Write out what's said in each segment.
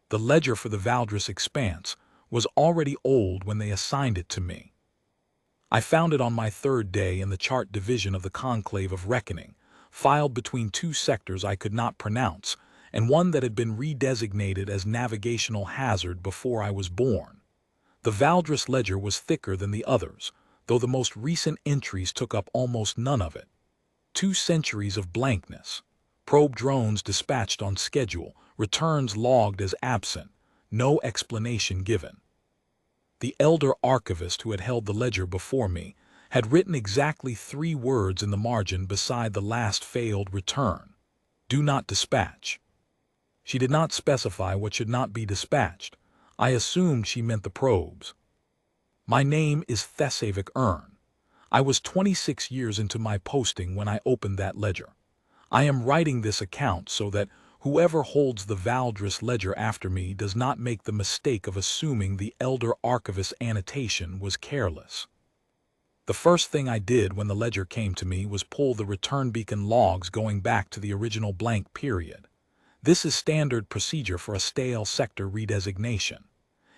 The ledger for the Valdres Expanse was already old when they assigned it to me. I found it on my third day in the chart division of the Conclave of Reckoning, filed between two sectors I could not pronounce, and one that had been redesignated as navigational hazard before I was born. The Valdres ledger was thicker than the others, though the most recent entries took up almost none of it. 2 centuries of blankness. Probe drones dispatched on schedule, returns logged as absent, no explanation given. The elder archivist who had held the ledger before me had written exactly 3 words in the margin beside the last failed return: "Do not dispatch." She did not specify what should not be dispatched. I assumed she meant the probes. My name is Thesavik Ern. I was 26 years into my posting when I opened that ledger. I am writing this account so that whoever holds the Valdres ledger after me does not make the mistake of assuming the elder archivist's annotation was careless. The first thing I did when the ledger came to me was pull the return beacon logs going back to the original blank period. This is standard procedure for a stale sector redesignation.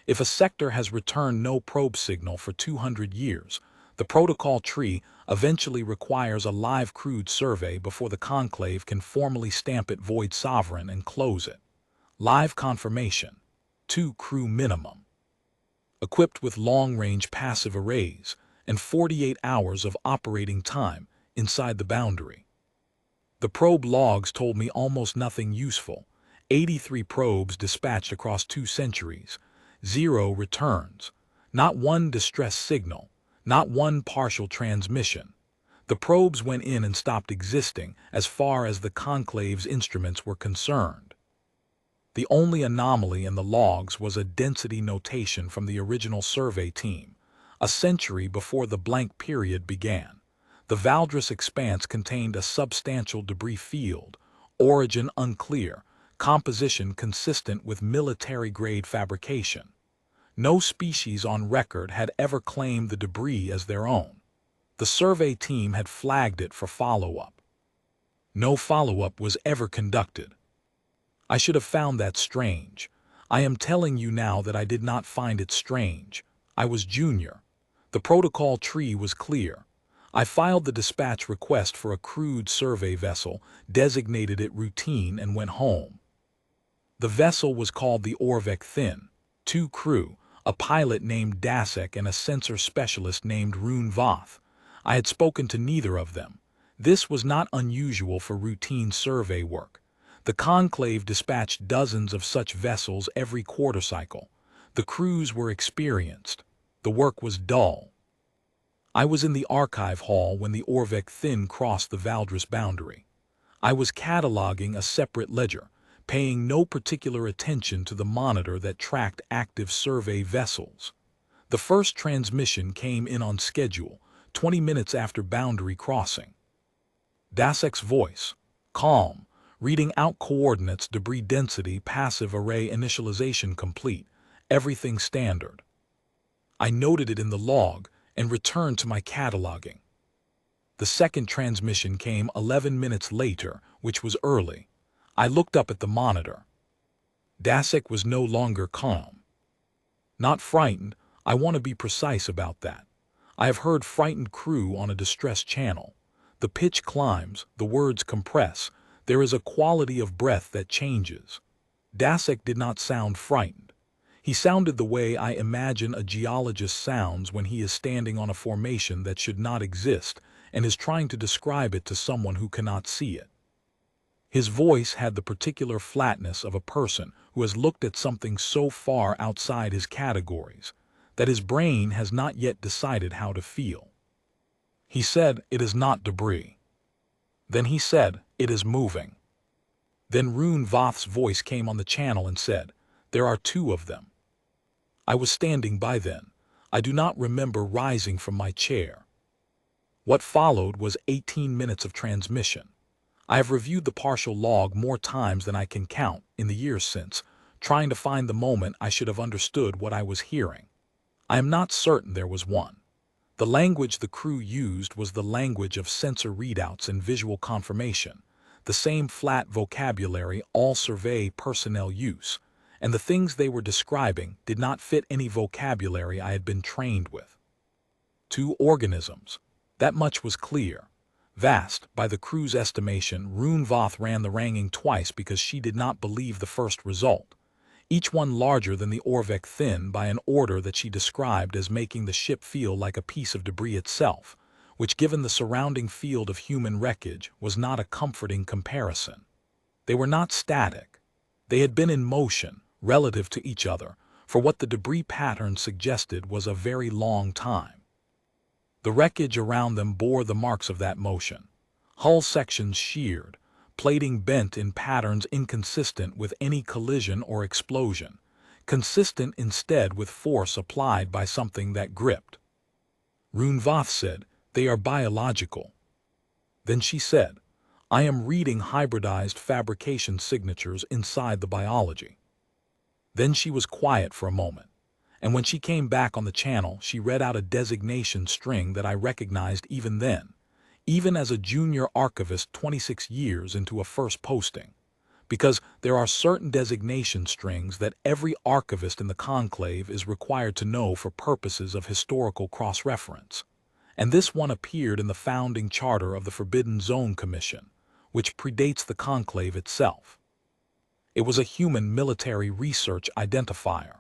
If a sector has returned no probe signal for 200 years, the protocol tree eventually requires a live crewed survey before the conclave can formally stamp it void sovereign and close it. Live confirmation, 2 crew minimum. Equipped with long-range passive arrays and 48 hours of operating time inside the boundary. The probe logs told me almost nothing useful. 83 probes dispatched across 2 centuries, 0 returns, not one distress signal, not one partial transmission. The probes went in and stopped existing as far as the conclave's instruments were concerned. The only anomaly in the logs was a density notation from the original survey team, a century before the blank period began. The Valdres Expanse contained a substantial debris field, origin unclear, composition consistent with military-grade fabrication. No species on record had ever claimed the debris as their own. The survey team had flagged it for follow-up. No follow-up was ever conducted. I should have found that strange. I am telling you now that I did not find it strange. I was junior. The protocol tree was clear. I filed the dispatch request for a crewed survey vessel, designated it routine, and went home. The vessel was called the Orvek Thin. 2 crew, a pilot named Dasek and a sensor specialist named Rune Voth. I had spoken to neither of them. This was not unusual for routine survey work. The conclave dispatched dozens of such vessels every quarter cycle. The crews were experienced. The work was dull. I was in the archive hall when the Orvek Thin crossed the Valdres boundary. I was cataloging a separate ledger, paying no particular attention to the monitor that tracked active survey vessels. The first transmission came in on schedule, 20 minutes after boundary crossing. Dasek's voice, calm, reading out coordinates, debris density, passive array initialization complete, everything standard. I noted it in the log and returned to my cataloging. The second transmission came 11 minutes later, which was early. I looked up at the monitor. Dasek was no longer calm. Not frightened, I want to be precise about that. I have heard frightened crew on a distress channel. The pitch climbs, the words compress, there is a quality of breath that changes. Dasek did not sound frightened. He sounded the way I imagine a geologist sounds when he is standing on a formation that should not exist and is trying to describe it to someone who cannot see it. His voice had the particular flatness of a person who has looked at something so far outside his categories that his brain has not yet decided how to feel. He said, "It is not debris." Then he said, "It is moving." Then Rune Voth's voice came on the channel and said, "There are 2 of them." I was standing by then. I do not remember rising from my chair. What followed was 18 minutes of transmission. I have reviewed the partial log more times than I can count in the years since, trying to find the moment I should have understood what I was hearing. I am not certain there was one. The language the crew used was the language of sensor readouts and visual confirmation, the same flat vocabulary all survey personnel use, and the things they were describing did not fit any vocabulary I had been trained with. 2 organisms. That much was clear. Vast, by the crew's estimation, Rune Voth ran the ranking twice because she did not believe the first result. Each one larger than the Orvec Thin by an order that she described as making the ship feel like a piece of debris itself, which given the surrounding field of human wreckage was not a comforting comparison. They were not static. They had been in motion, relative to each other, for what the debris pattern suggested was a very long time. The wreckage around them bore the marks of that motion. Hull sections sheared, plating bent in patterns inconsistent with any collision or explosion, consistent instead with force applied by something that gripped. Rune Voth said, "They are biological." Then she said, "I am reading hybridized fabrication signatures inside the biology." Then she was quiet for a moment, and when she came back on the channel, she read out a designation string that I recognized even then, even as a junior archivist 26 years into a first posting, because there are certain designation strings that every archivist in the conclave is required to know for purposes of historical cross-reference, and this one appeared in the founding charter of the Forbidden Zone Commission, which predates the conclave itself. It was a human military research identifier.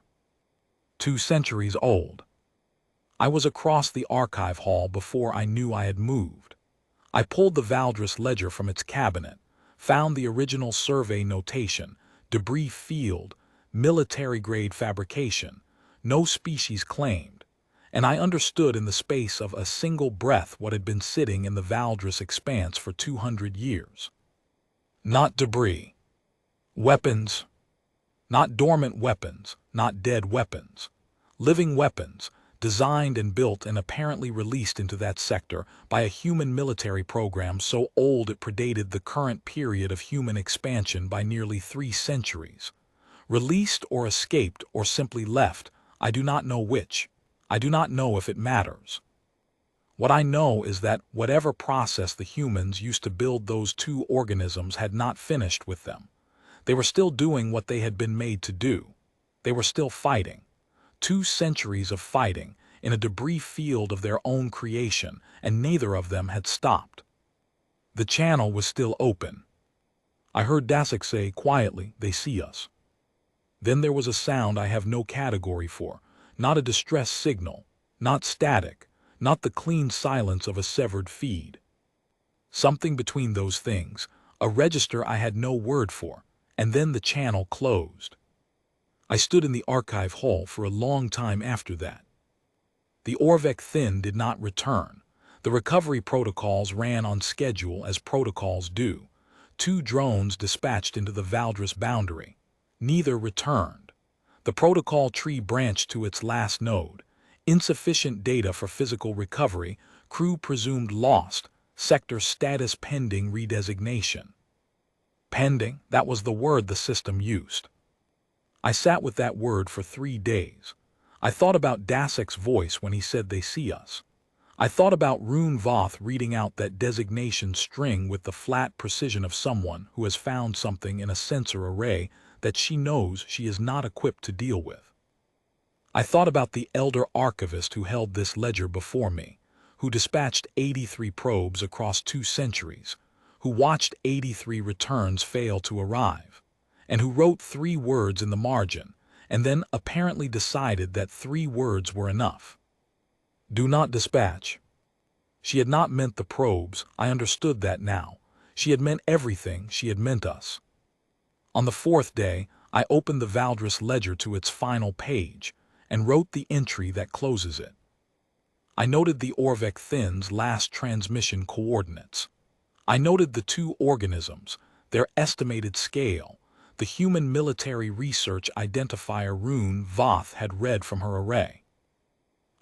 2 centuries old. I was across the archive hall before I knew I had moved. I pulled the Valdres ledger from its cabinet, found the original survey notation, debris field, military-grade fabrication, no species claimed, and I understood in the space of a single breath what had been sitting in the Valdres expanse for 200 years. Not debris. Weapons. Not dormant weapons, not dead weapons. Living weapons, designed and built and apparently released into that sector by a human military program so old it predated the current period of human expansion by nearly 3 centuries. Released or escaped or simply left, I do not know which. I do not know if it matters. What I know is that whatever process the humans used to build those 2 organisms had not finished with them. They were still doing what they had been made to do. They were still fighting. 2 centuries of fighting in a debris field of their own creation, and neither of them had stopped. The channel was still open. I heard Dasik say quietly, "They see us." Then there was a sound I have no category for, not a distress signal, not static, not the clean silence of a severed feed. Something between those things, a register I had no word for, and then the channel closed. I stood in the archive hall for a long time after that. The Orvec Thin did not return. The recovery protocols ran on schedule as protocols do. 2 drones dispatched into the Valdres boundary. Neither returned. The protocol tree branched to its last node. Insufficient data for physical recovery, crew presumed lost, sector status pending redesignation. Pending, that was the word the system used. I sat with that word for 3 days. I thought about Dasik's voice when he said they see us. I thought about Rune Voth reading out that designation string with the flat precision of someone who has found something in a sensor array that she knows she is not equipped to deal with. I thought about the elder archivist who held this ledger before me, who dispatched 83 probes across 2 centuries, who watched 83 returns fail to arrive, and who wrote 3 words in the margin, and then apparently decided that 3 words were enough. Do not dispatch. She had not meant the probes, I understood that now. She had meant everything, she had meant us. On the 4th day, I opened the Valdres ledger to its final page, and wrote the entry that closes it. I noted the Orvec Thin's last transmission coordinates. I noted the 2 organisms, their estimated scale, the human military research identifier Rune Voth had read from her array.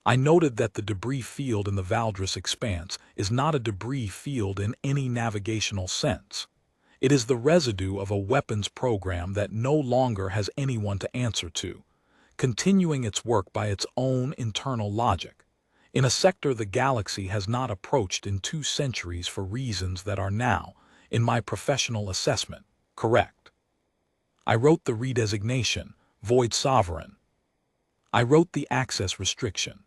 I noted that the debris field in the Valdres expanse is not a debris field in any navigational sense. It is the residue of a weapons program that no longer has anyone to answer to, continuing its work by its own internal logic, in a sector the galaxy has not approached in 2 centuries for reasons that are now, in my professional assessment, correct. I wrote the redesignation, Void sovereign. I wrote the access restriction.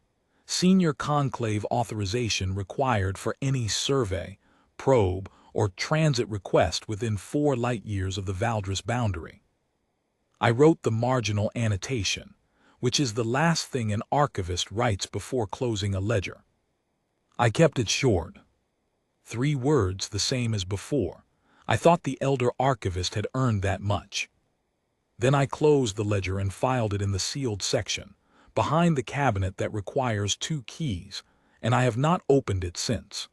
Senior conclave authorization required for any survey, probe, or transit request within 4 light-years of the Valdris boundary. I wrote the marginal annotation, which is the last thing an archivist writes before closing a ledger. I kept it short. 3 words, the same as before. I thought the elder archivist had earned that much. Then I closed the ledger and filed it in the sealed section, behind the cabinet that requires 2 keys, and I have not opened it since.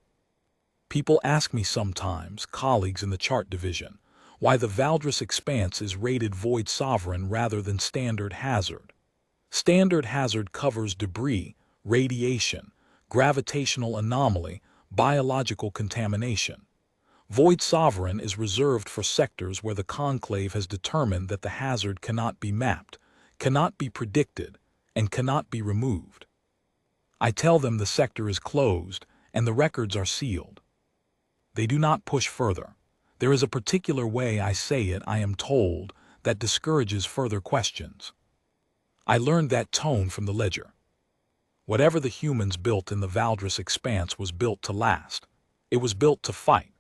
People ask me sometimes, colleagues in the chart division, why the Valdris expanse is rated void sovereign rather than standard hazard. Standard hazard covers debris, radiation, gravitational anomaly, biological contamination. Void sovereign is reserved for sectors where the conclave has determined that the hazard cannot be mapped, cannot be predicted, and cannot be removed. I tell them the sector is closed and the records are sealed. They do not push further. There is a particular way I say it, I am told, that discourages further questions. I learned that tone from the ledger. Whatever the humans built in the Valdris expanse was built to last. It was built to fight.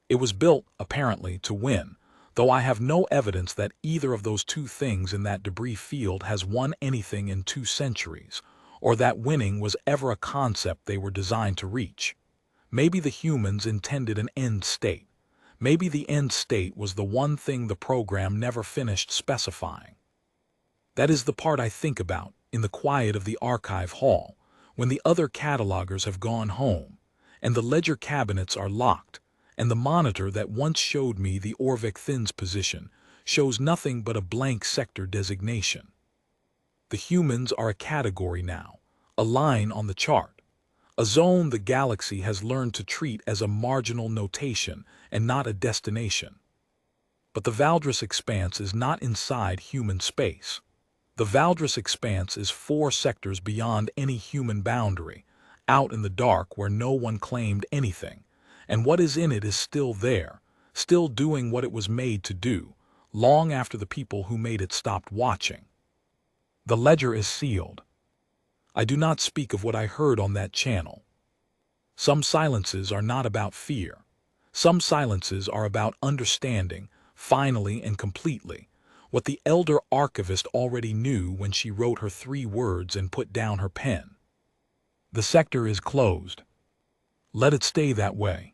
It was built, apparently, to win, though I have no evidence that either of those 2 things in that debris field has won anything in 2 centuries, or that winning was ever a concept they were designed to reach. Maybe the humans intended an end state. Maybe the end state was the one thing the program never finished specifying. That is the part I think about in the quiet of the archive hall, when the other catalogers have gone home, and the ledger cabinets are locked, and the monitor that once showed me the Orvik Thin's position shows nothing but a blank sector designation. The humans are a category now, a line on the chart, a zone the galaxy has learned to treat as a marginal notation and not a destination. But the Valdris expanse is not inside human space. The Valdris expanse is 4 sectors beyond any human boundary, out in the dark where no one claimed anything, and what is in it is still there, still doing what it was made to do, long after the people who made it stopped watching. The ledger is sealed. I do not speak of what I heard on that channel. Some silences are not about fear. Some silences are about understanding, finally and completely, what the elder archivist already knew when she wrote her 3 words and put down her pen. The sector is closed. Let it stay that way.